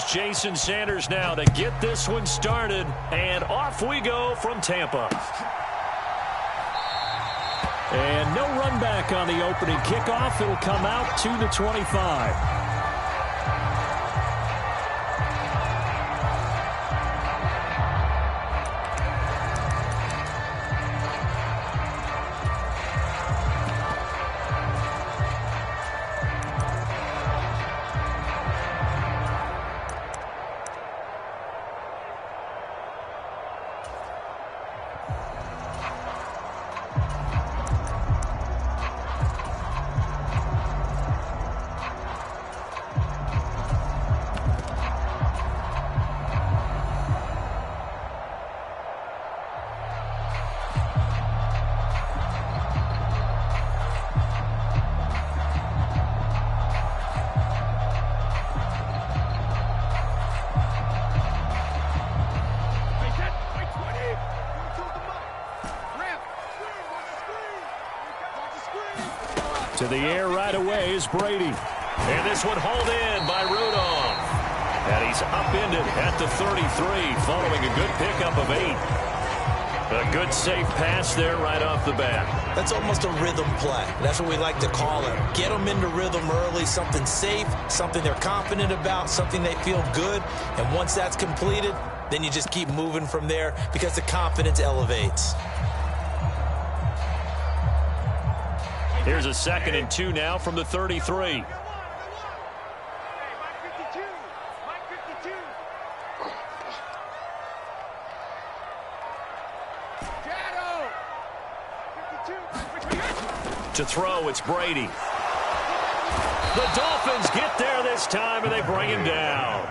Here's Jason Sanders now to get this one started. And off we go from Tampa. And no run back on the opening kickoff. It'll come out to the 25. To the air right away is Brady. And this one hauled in by Rudolph. And he's upended at the 33 following a good pickup of 8. A good safe pass there right off the bat. That's almost a rhythm play. That's what we like to call it. Get them into rhythm early, something safe, something they're confident about, something they feel good. And once that's completed, then you just keep moving from there because the confidence elevates. Here's a 2nd and 2 now from the 33. To throw, it's Brady. The Dolphins get there this time, and they bring him down.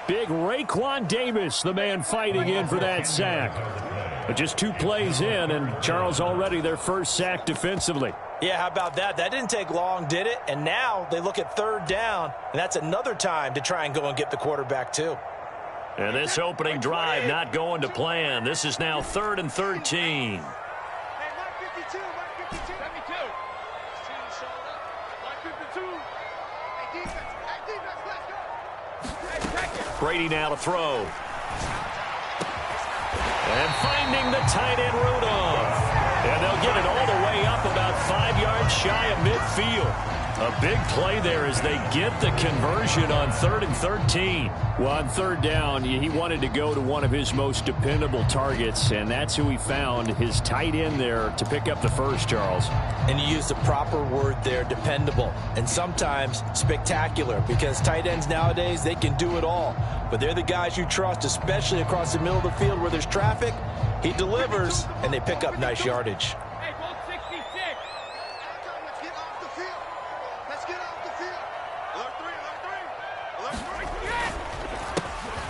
Big Raekwon Davis, the man fighting in for that sack. But just 2 plays in, and Charles already their first sack defensively. Yeah, how about that? That didn't take long, did it? And now they look at 3rd down, and that's another time to try and go and get the quarterback too. And this opening drive not going to plan. This is now 3rd and 13. Brady now to throw. And finding the tight end Rudolph. And they'll get it all the way up about 5 yards shy of midfield. A big play there as they get the conversion on 3rd and 13. Well, on 3rd down, he wanted to go to one of his most dependable targets, and that's who he found, his tight end there to pick up the first, Charles. And you used the proper word there, dependable, and sometimes spectacular, because tight ends nowadays, they can do it all. But they're the guys you trust, especially across the middle of the field where there's traffic. He delivers, and they pick up nice yardage.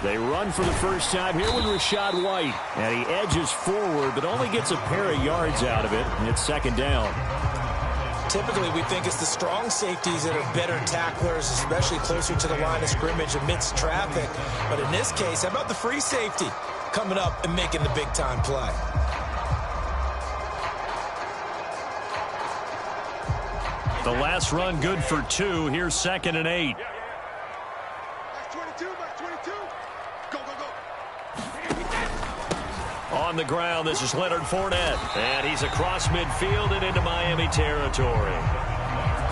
They run for the first time here with Rachaad White. And he edges forward, but only gets a pair of yards out of it. And it's 2nd down. Typically, we think it's the strong safeties that are better tacklers, especially closer to the line of scrimmage amidst traffic. But in this case, how about the free safety coming up and making the big-time play? The last run good for 2. Here's 2nd and 8. On the ground, this is Leonard Fournette. And he's across midfield and into Miami territory.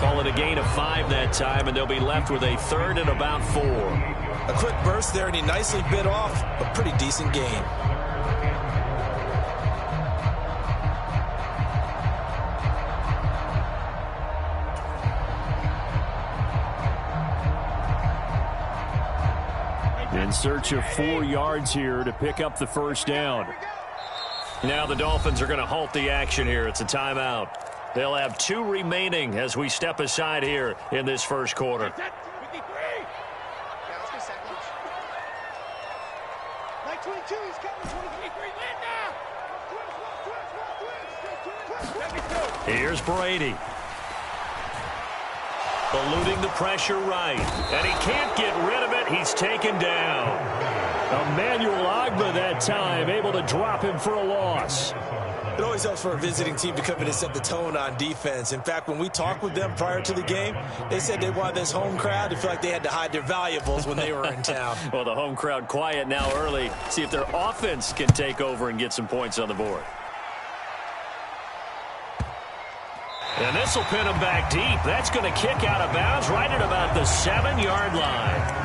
Call it a gain of 5 that time, and they'll be left with a 3rd and about 4. A quick burst there, and he nicely bit off a pretty decent gain. In search of 4 yards here to pick up the first down. Now the Dolphins are going to halt the action here. It's a timeout. They'll have 2 remaining as we step aside here in this first quarter. Here's Brady. Eluding the pressure right. And he can't get rid of it. He's taken down. Emmanuel Ogbah that time, able to drop him for a loss. It always helps for a visiting team to come in and set the tone on defense. In fact, when we talked with them prior to the game, they said they wanted this home crowd to feel like they had to hide their valuables when they were in town. Well, the home crowd quiet now early. See if their offense can take over and get some points on the board. And this will pin him back deep. That's going to kick out of bounds right at about the 7-yard line.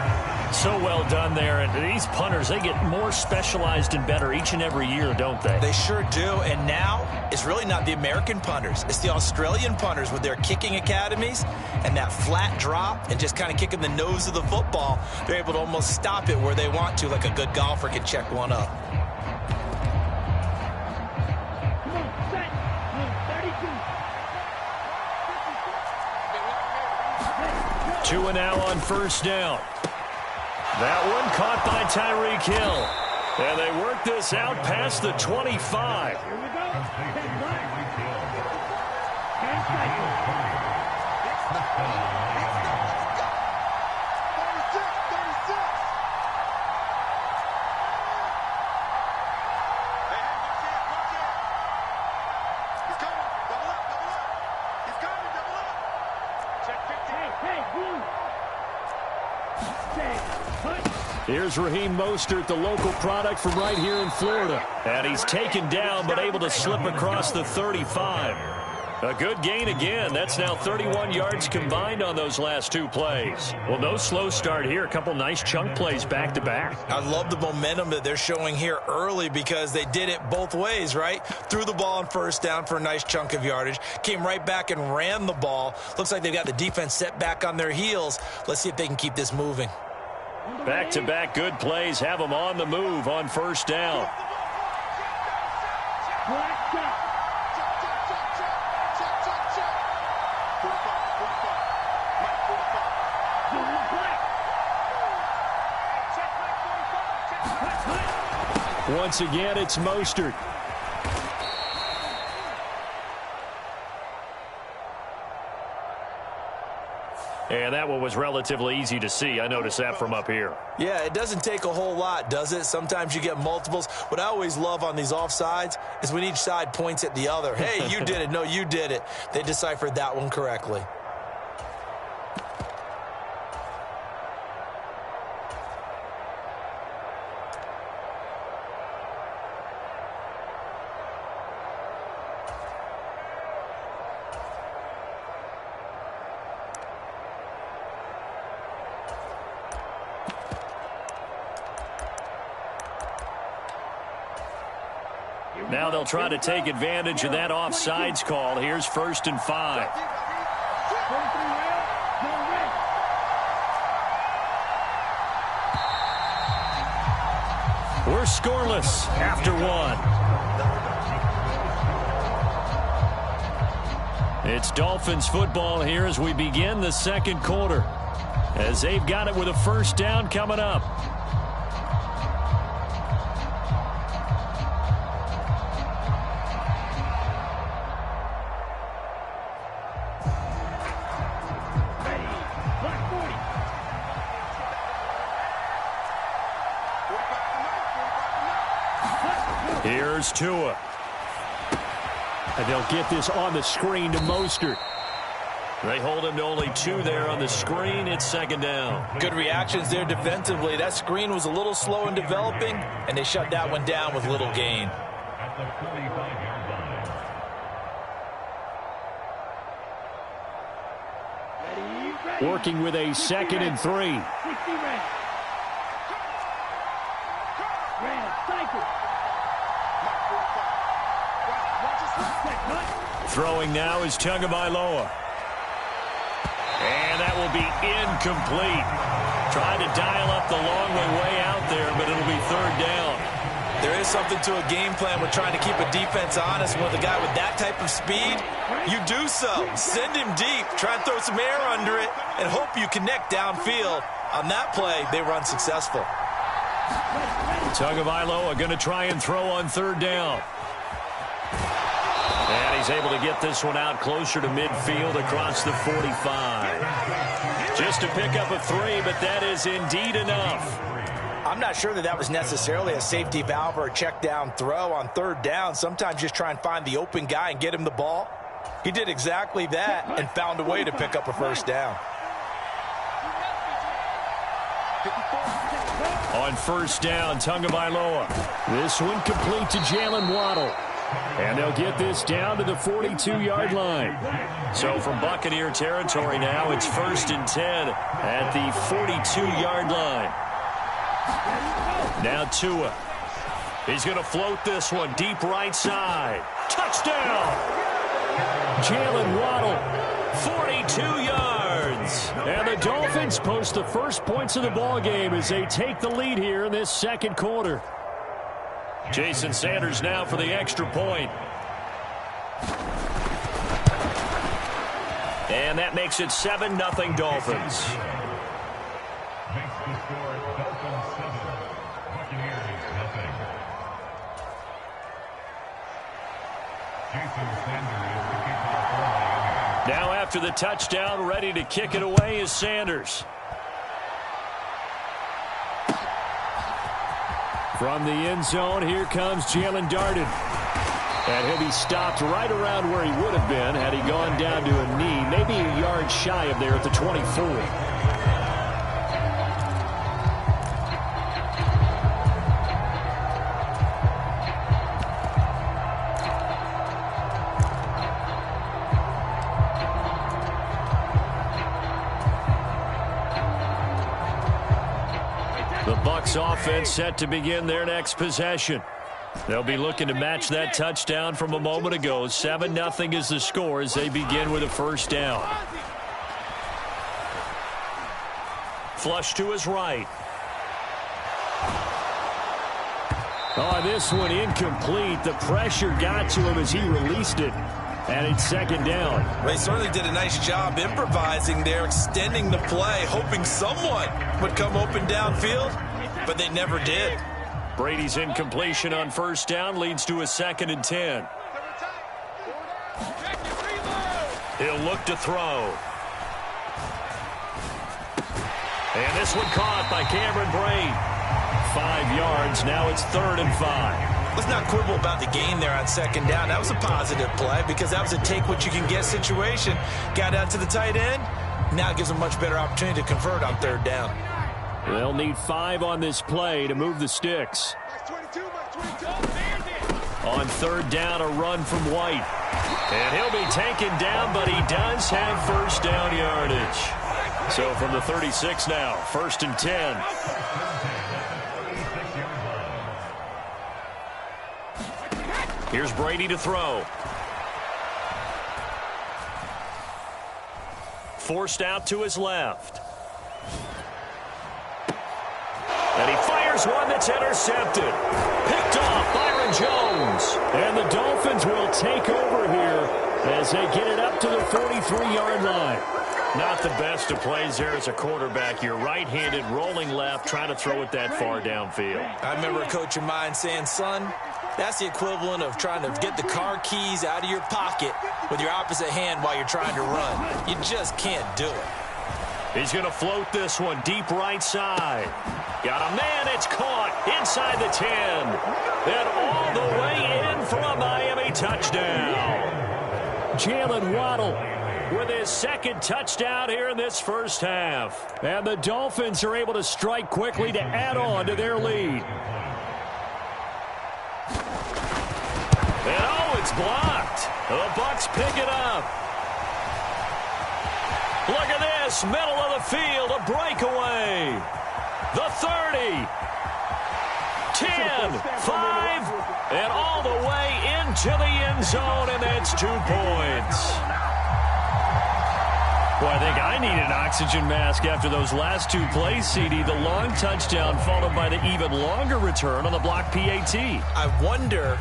So well done there. And these punters, they get more specialized and better each and every year, don't they? They sure do. And now it's really not the American punters. It's the Australian punters with their kicking academies and that flat drop and just kind of kicking the nose of the football. They're able to almost stop it where they want to, like a good golfer can check one up. Two and now on first down. That one caught by Tyreek Hill. And they work this out past the 25. Here we go. Here's Raheem Mostert, the local product from right here in Florida. And he's taken down, but able to slip across the 35. A good gain again. That's now 31 yards combined on those last two plays. Well, no slow start here. A couple nice chunk plays back-to-back. I love the momentum that they're showing here early because they did it both ways, right? Threw the ball on first down for a nice chunk of yardage. Came right back and ran the ball. Looks like they've got the defense set back on their heels. Let's see if they can keep this moving. Back-to-back good plays have them on the move on first down. Once again, it's Mostert. And that one was relatively easy to see. I noticed that from up here. Yeah, it doesn't take a whole lot, does it? Sometimes you get multiples. What I always love on these offsides is when each side points at the other. Hey, you did it. No, you did it. They deciphered that one correctly. Now they'll try to take advantage of that offsides call. Here's 1st and 5. We're scoreless after one. It's Dolphins football here as we begin the second quarter, as they've got it with a first down coming up. Here's Tua. And they'll get this on the screen to Mostert. They hold him to only 2 there on the screen. It's second down. Good reactions there defensively. That screen was a little slow in developing, and they shut that one down with little gain. Working with a 2nd and 3. Throwing now is Tagovailoa. And that will be incomplete. Trying to dial up the long way out there, but it'll be 3rd down. There is something to a game plan with trying to keep a defense honest. With a guy with that type of speed, you do so. Send him deep. Try and throw some air under it and hope you connect downfield. On that play, they run successful. Tagovailoa going to try and throw on 3rd down. And he's able to get this one out closer to midfield across the 45. Just to pick up a 3, but that is indeed enough. I'm not sure that was necessarily a safety valve or a check down throw on third down. Sometimes just try and find the open guy and get him the ball. He did exactly that and found a way to pick up a first down. On first down, Tagovailoa. This one complete to Jalen Waddle. And they'll get this down to the 42-yard line. So from Buccaneer territory now, it's 1st and 10 at the 42-yard line. Now Tua. He's going to float this one deep right side. Touchdown! Jalen Waddle, 42 yards. And the Dolphins post the first points of the ballgame as they take the lead here in this second quarter. Jason Sanders now for the extra point. And that makes it 7-0 Dolphins. Now after the touchdown, ready to kick it away is Sanders. From the end zone, here comes Jalen Darden. And he'll be stopped right around where he would have been had he gone down to a knee, maybe a yard shy of there at the 24. Offense set to begin their next possession. They'll be looking to match that touchdown from a moment ago. 7-0 is the score as they begin with a first down. Flush to his right. Oh, this one incomplete. The pressure got to him as he released it. And it's second down. Well, he certainly did a nice job improvising there, extending the play, hoping someone would come open downfield. But they never did. Brady's incompletion on first down leads to a 2nd and 10. He'll look to throw. And this one caught by Cameron Brate. 5 yards. Now it's 3rd and 5. Let's not quibble about the gain there on second down. That was a positive play because that was a take-what-you-can-get situation. Got out to the tight end. Now it gives them a much better opportunity to convert on third down. They'll need 5 on this play to move the sticks. On third down, a run from White. And he'll be taken down, but he does have first down yardage. So from the 36 now, 1st and 10. Here's Brady to throw. Forced out to his left. And he fires one that's intercepted. Picked off Byron Jones. And the Dolphins will take over here as they get it up to the 43-yard line. Not the best of plays there as a quarterback. You're right-handed, rolling left, trying to throw it that far downfield. I remember a coach of mine saying, son, that's the equivalent of trying to get the car keys out of your pocket with your opposite hand while you're trying to run. You just can't do it. He's going to float this one deep right side. Got a man, it's caught inside the 10. And all the way in for a Miami touchdown. Jalen Waddle with his 2nd touchdown here in this first half. And the Dolphins are able to strike quickly to add on to their lead. And oh, it's blocked. The Bucs pick it up. Look at this, middle of the field, a breakaway. The 30, 10, 5, and all the way into the end zone, and that's 2 points. Well, I think I need an oxygen mask after those last 2 plays, CD. The long touchdown followed by the even longer return on the block PAT. I wonder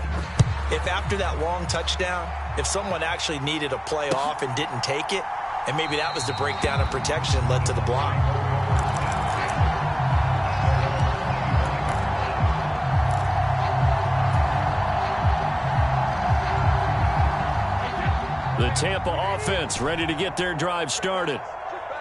if after that long touchdown, if someone actually needed a play off and didn't take it, and maybe that was the breakdown of protection that led to the block. The Tampa offense ready to get their drive started.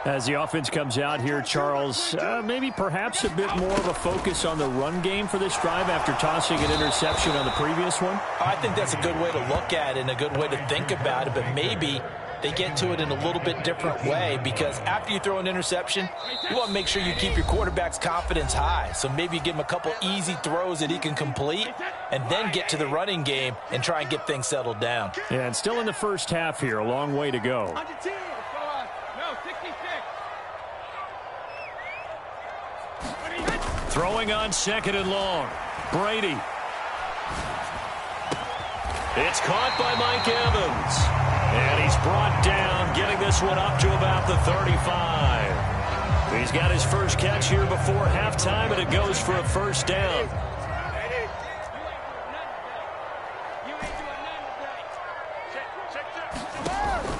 As the offense comes out here, Charles, maybe perhaps a bit more of a focus on the run game for this drive after tossing an interception on the previous one? I think that's a good way to look at it and a good way to think about it, but maybe they get to it in a little bit different way, because after you throw an interception, you want to make sure you keep your quarterback's confidence high. So maybe you give him a couple easy throws that he can complete and then get to the running game and try and get things settled down. Yeah, and still in the first half here, a long way to go. Throwing on 2nd and long. Brady. It's caught by Mike Evans. And he's brought down, getting this one up to about the 35. He's got his first catch here before halftime, and it goes for a first down.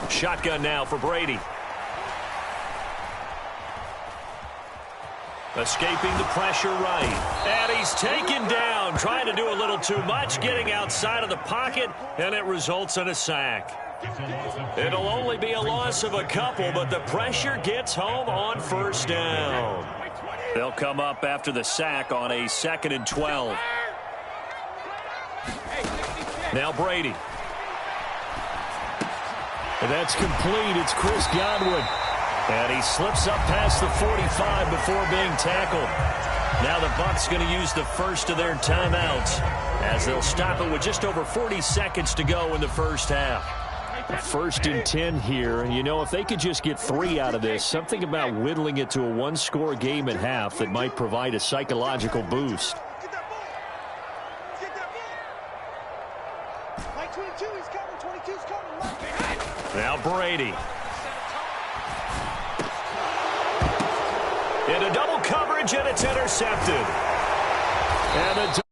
Shotgun now for Brady. Escaping the pressure right. And he's taken down, trying to do a little too much, getting outside of the pocket, and it results in a sack. It'll only be a loss of a couple, but the pressure gets home on first down. They'll come up after the sack on a 2nd and 12. Now Brady. And that's complete. It's Chris Godwin. And he slips up past the 45 before being tackled. Now the Bucs going to use the first of their timeouts as they'll stop it with just over 40 seconds to go in the first half. 1st and 10 here, and you know, if they could just get 3 out of this, something about whittling it to a 1-score game at half that might provide a psychological boost. Now Brady. Into double coverage, and it's intercepted. And the